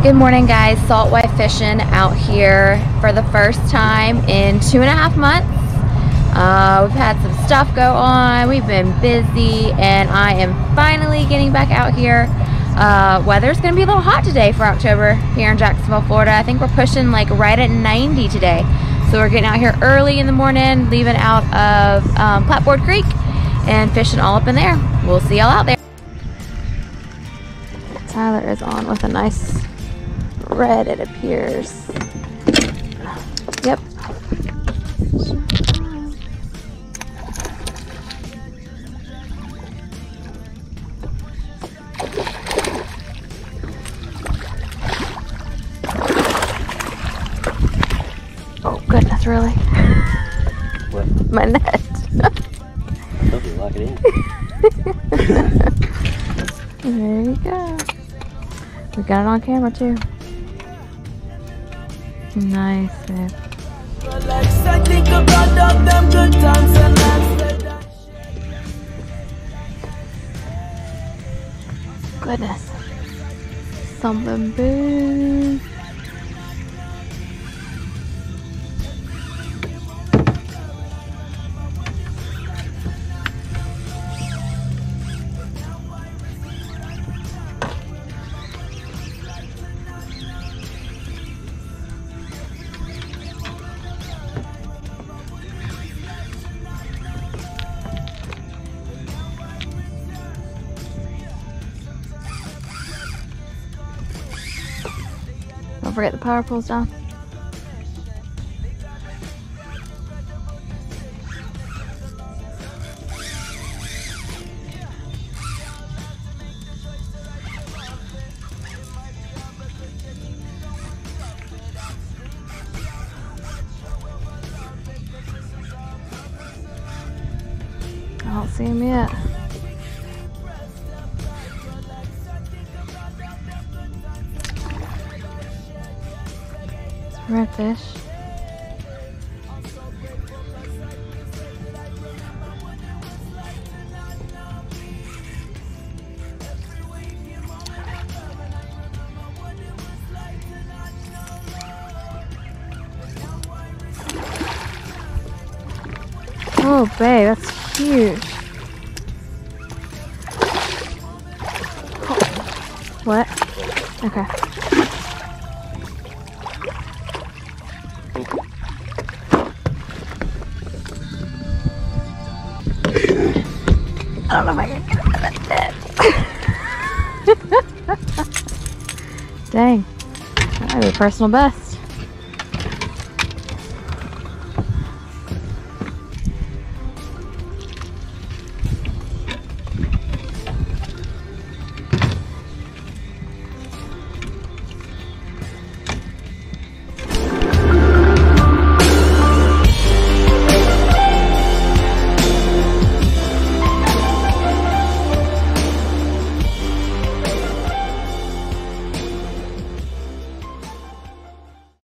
Good morning, guys. Saltwater fishing out here for the first time in 2.5 months. We've had some stuff go on. We've been busy, and I am finally getting back out here. Weather's going to be a little hot today for October here in Jacksonville, Florida. I think we're pushing like right at 90 today. So we're getting out here early in the morning, leaving out of Clapboard Creek and fishing all up in there. We'll see y'all out there. Tyler is on with a nice red, it appears. Yep. Oh goodness, really? What? My net. Hope you lock it in. There you go. We got it on camera too. Nice, babe. Goodness. Something big. Don't forget the power pole's down. I don't see him yet. Redfish. Oh, babe, that's huge. What? Okay. I don't know if I can get it out of that net. Dang, that might be a personal best.